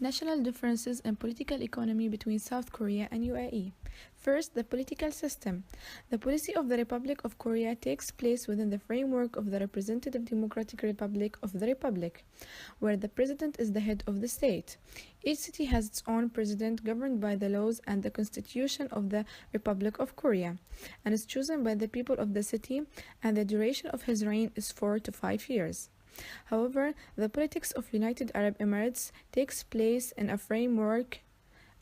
National differences in political economy between South Korea and UAE. First, the political system. The policy of the Republic of Korea takes place within the framework of the Representative Democratic Republic of the Republic, where the president is the head of the state. Each city has its own president governed by the laws and the constitution of the Republic of Korea, and is chosen by the people of the city, and the duration of his reign is 4 to 5 years. However, the politics of United Arab Emirates takes place in a framework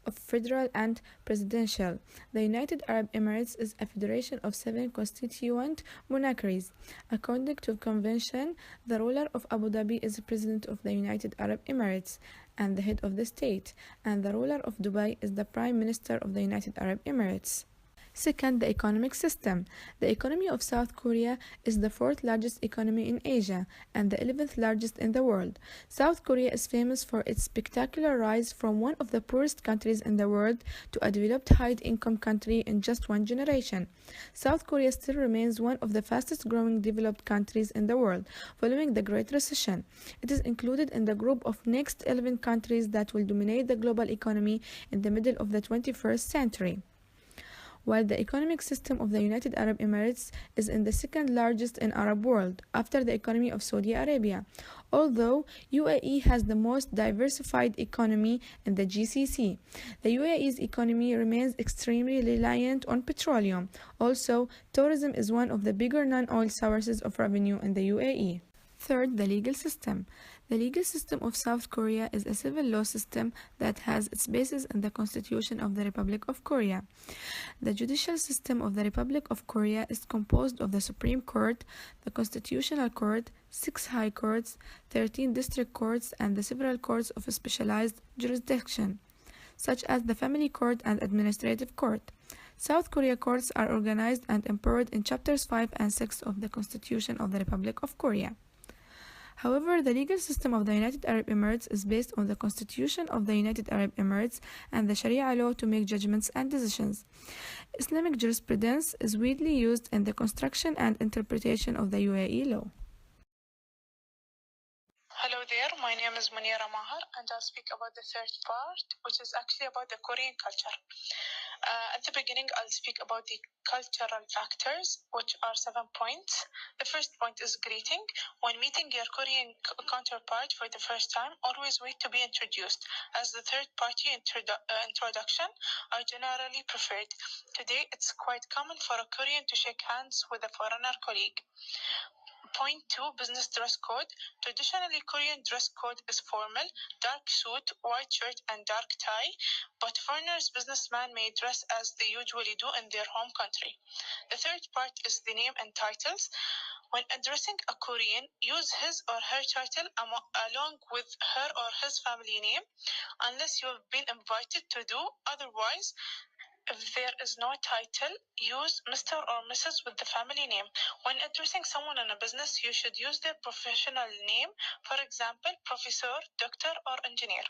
of federal and presidential. The United Arab Emirates is a federation of 7 constituent monarchies. According to convention, the ruler of Abu Dhabi is the president of the United Arab Emirates and the head of the state, and the ruler of Dubai is the prime minister of the United Arab Emirates. Second, the economic system. The economy of South Korea is the fourth largest economy in Asia and the 11th largest in the world. South Korea is famous for its spectacular rise from one of the poorest countries in the world to a developed high-income country in just one generation. South Korea still remains one of the fastest growing developed countries in the world, following the Great Recession. It is included in the group of next 11 countries that will dominate the global economy in the middle of the 21st century, while the economic system of the United Arab Emirates is in the second largest in Arab world after the economy of Saudi Arabia, although UAE has the most diversified economy in the GCC. The UAE's economy remains extremely reliant on petroleum. Also, tourism is one of the bigger non-oil sources of revenue in the UAE. Third, the legal system. The legal system of South Korea is a civil law system that has its basis in the Constitution of the Republic of Korea. The judicial system of the Republic of Korea is composed of the Supreme Court, the Constitutional Court, 6 high courts, 13 district courts, and the several courts of specialized jurisdiction, such as the Family Court and Administrative Court. South Korea courts are organized and empowered in chapters 5 and 6 of the Constitution of the Republic of Korea. However, the legal system of the United Arab Emirates is based on the Constitution of the United Arab Emirates and the Sharia law to make judgments and decisions. Islamic jurisprudence is widely used in the construction and interpretation of the UAE law. Hello there, my name is Munira Mahar and I'll speak about the third part, which is actually about the Korean culture. At the beginning, I'll speak about the cultural factors, which are 7 points. The first point is greeting. When meeting your Korean counterpart for the first time, always wait to be introduced, as the third-party introduction are generally preferred. Today, it's quite common for a Korean to shake hands with a foreigner colleague. Point 2, business dress code. Traditionally, Korean dress code is formal, dark suit, white shirt, and dark tie, but foreigners, businessmen may dress as they usually do in their home country. The third part is the name and titles. When addressing a Korean, use his or her title along with her or his family name, unless you have been invited to do otherwise. If there is no title, use Mr. or Mrs. with the family name. When addressing someone in a business, you should use their professional name, for example, professor, doctor, or engineer.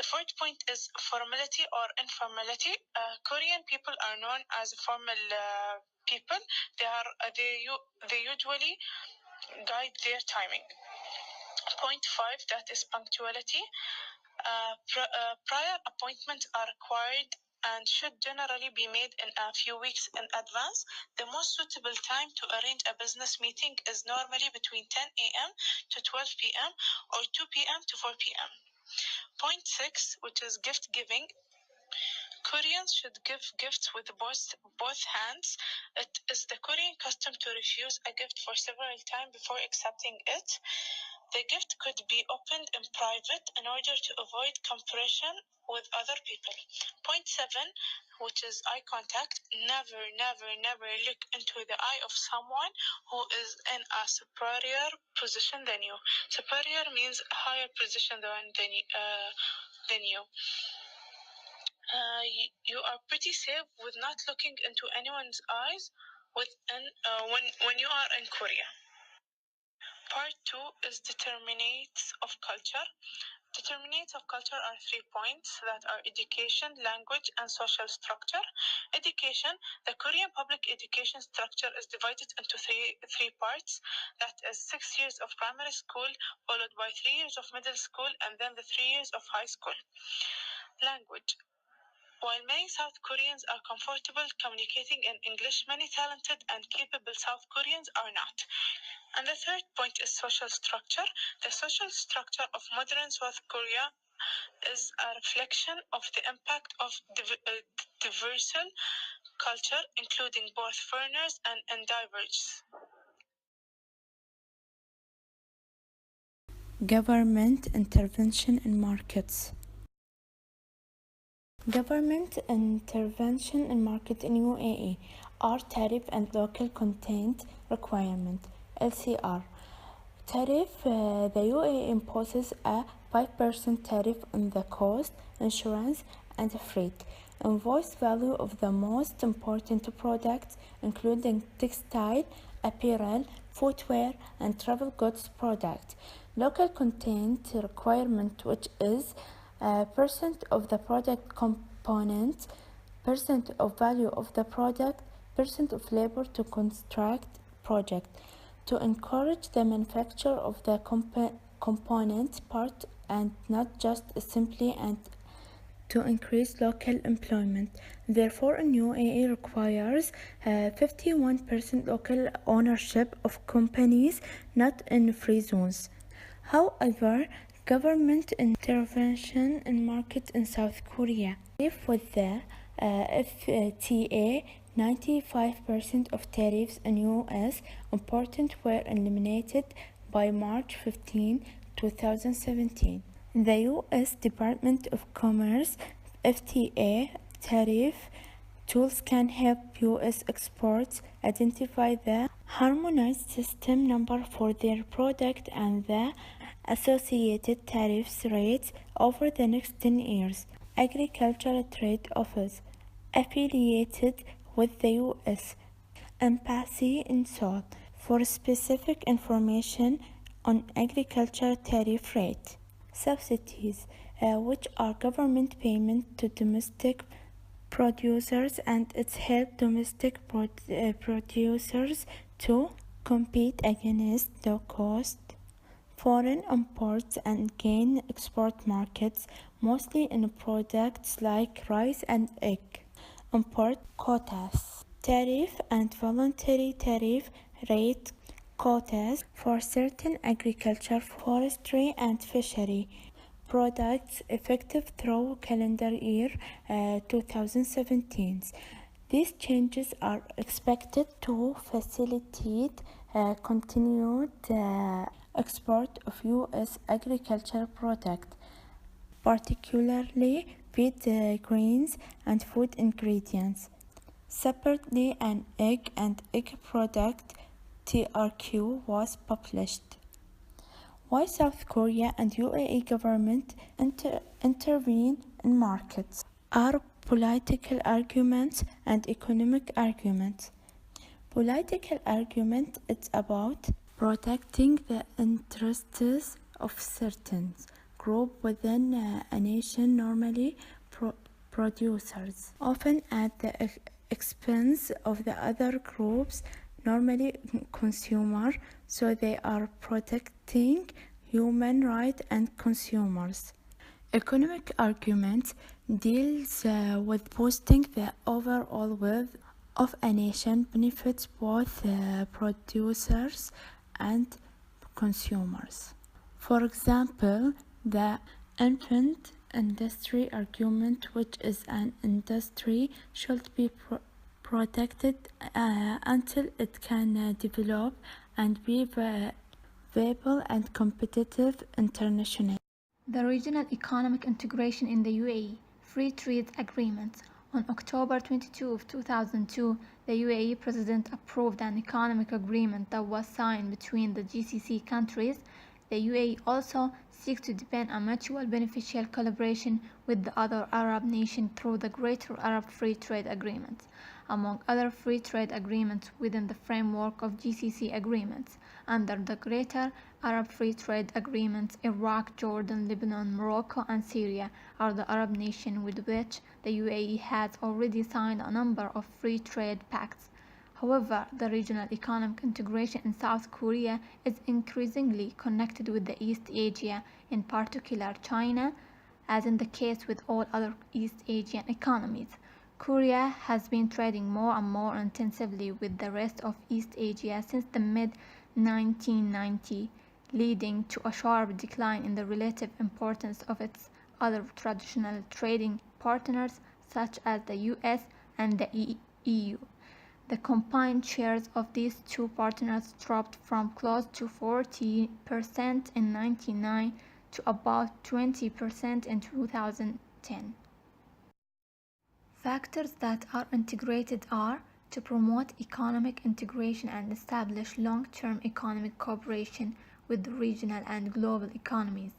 The fourth point is formality or informality. Korean people are known as formal people. They usually guide their timing. Point 5, that is punctuality. Prior appointments are required and should generally be made in a few weeks in advance. The most suitable time to arrange a business meeting is normally between 10 a.m. to 12 p.m. or 2 p.m. to 4 p.m. Point 6, which is gift giving. Koreans should give gifts with both hands. It is the Korean custom to refuse a gift for several times before accepting it. The gift could be opened in private in order to avoid compression with other people. Point 7, which is eye contact. Never, never, never look into the eye of someone who is in a superior position than you. Superior means a higher position than you. You are pretty safe with not looking into anyone's eyes when you are in Korea. Part 2 is determinants of culture. Determinants of culture are 3 points that are education, language, and social structure. Education, the Korean public education structure is divided into three parts. That is 6 years of primary school, followed by 3 years of middle school, and then the 3 years of high school. Language. While many South Koreans are comfortable communicating in English, many talented and capable South Koreans are not. And the third point is social structure. The social structure of modern South Korea is a reflection of the impact of diverse culture, including both foreigners and individuals. Government intervention in markets. Government intervention in market in UAE are tariff and local content requirement (LCR). Tariff: the UAE imposes a 5% tariff on the cost, insurance, and freight. Invoice value of the most important products, including textile, apparel, footwear, and travel goods products. Local content requirement, which is percent of the product component, percent of value of the product, percent of labor to construct project, to encourage the manufacture of the component part and not just simply and to increase local employment. Therefore, a new UAE requires 51% local ownership of companies not in free zones. However, government intervention in market in South Korea. If with the FTA, 95% of tariffs in US important were eliminated by March 15, 2017. The US Department of Commerce FTA tariff tools can help US exports identify the harmonized system number for their product and the associated tariffs rates over the next 10 years. Agricultural Trade Office affiliated with the US Embassy in Seoul for specific information on agriculture tariff rate. Subsidies, which are government payment to domestic producers, and it helps domestic producers to compete against low-cost foreign imports and gain export markets, mostly in products like rice and egg. Import quotas, tariff and voluntary tariff rate quotas for certain agriculture, forestry, and fishery products effective through calendar year 2017. These changes are expected to facilitate continued export of U.S. agricultural products, particularly feed grains and food ingredients. Separately, an egg and egg product (TRQ) was published. Why South Korea and UAE government intervene in markets are political arguments and economic arguments. Political argument is about protecting the interests of certain group within a nation, normally producers, often at the expense of the other groups, normally consumer, so they are protecting human rights and consumers. Economic argument deals with boosting the overall wealth of a nation, benefits both producers and consumers. For example, the infant industry argument, which is an industry should be protected until it can develop and be viable and competitive internationally. The Regional Economic Integration in the UAE Free Trade Agreement. On October 22 of 2002, the UAE President approved an economic agreement that was signed between the GCC countries. The UAE also seeks to deepen a mutual beneficial collaboration with the other Arab nations through the Greater Arab Free Trade Agreement, among other free trade agreements within the framework of GCC agreements. Under the Greater Arab Free Trade Agreements. Iraq, Jordan, Lebanon, Morocco, and Syria are the Arab nations with which the UAE has already signed a number of free trade pacts. However, the regional economic integration in South Korea is increasingly connected with the East Asia, in particular China, as in the case with all other East Asian economies. Korea has been trading more and more intensively with the rest of East Asia since the mid-1990s, leading to a sharp decline in the relative importance of its other traditional trading partners such as the US and the EU. The combined shares of these two partners dropped from close to 40% in 1999 to about 20% in 2010. Factors that are integrated are to promote economic integration and establish long-term economic cooperation with the regional and global economies.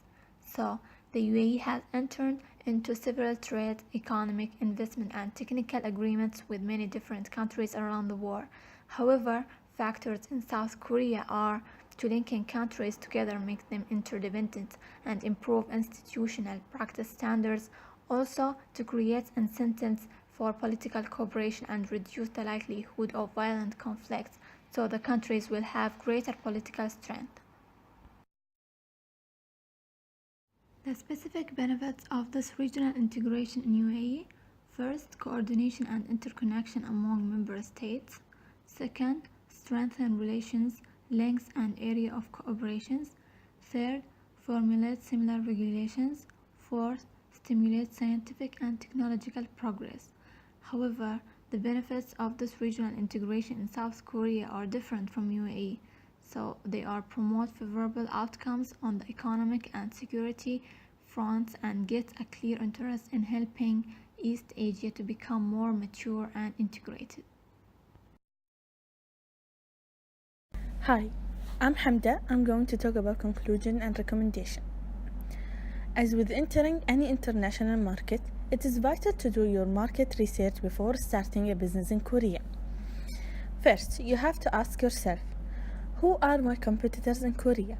So, the UAE has entered into several trade, economic, investment and technical agreements with many different countries around the world. However, factors in South Korea are to linking countries together, make them interdependent, and improve institutional practice standards, also to create incentives for political cooperation and reduce the likelihood of violent conflicts, so the countries will have greater political strength. The specific benefits of this regional integration in UAE: first, coordination and interconnection among member states; second, strengthen relations, links and area of cooperations; third, formulate similar regulations; fourth, stimulate scientific and technological progress. However, the benefits of this regional integration in South Korea are different from UAE, so they are promote favorable outcomes on the economic and security fronts and get a clear interest in helping East Asia to become more mature and integrated. Hi, I'm Hamda. I'm going to talk about conclusion and recommendation. As with entering any international market, it is vital to do your market research before starting a business in Korea. First, you have to ask yourself, who are my competitors in Korea?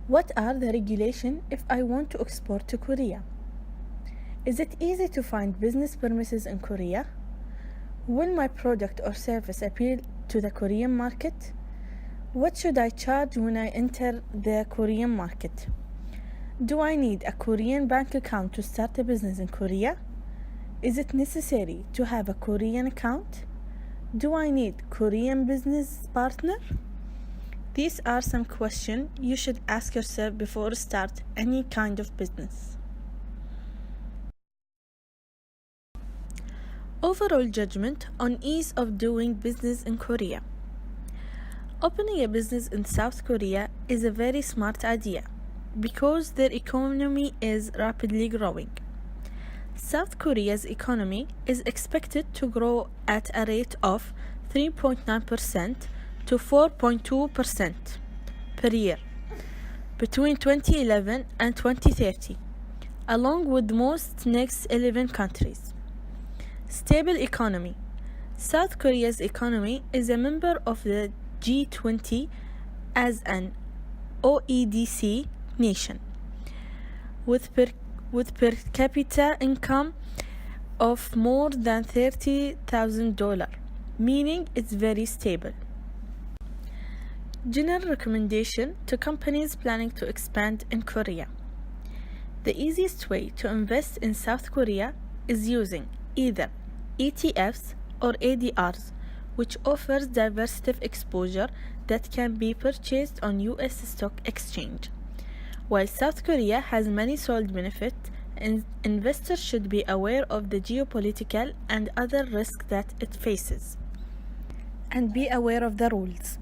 What are the regulations if I want to export to Korea? Is it easy to find business premises in Korea? Will my product or service appeal to the Korean market? What should I charge when I enter the Korean market? Do I need a Korean bank account to start a business in Korea? Is it necessary to have a Korean account? Do I need Korean business partner? These are some questions you should ask yourself before start any kind of business. Overall judgment on ease of doing business in Korea. Opening a business in South Korea is a very smart idea because their economy is rapidly growing. South Korea's economy is expected to grow at a rate of 3.9% to 4.2% per year between 2011 and 2030, along with most next 11 countries. Stable economy. South Korea's economy is a member of the G20 as an OECD nation, with per capita income of more than $30,000, meaning it's very stable. General recommendation to companies planning to expand in Korea. The easiest way to invest in South Korea is using either ETFs or ADRs, which offers diversified exposure that can be purchased on US stock exchange. While South Korea has many solid benefits, investors should be aware of the geopolitical and other risks that it faces, and be aware of the rules.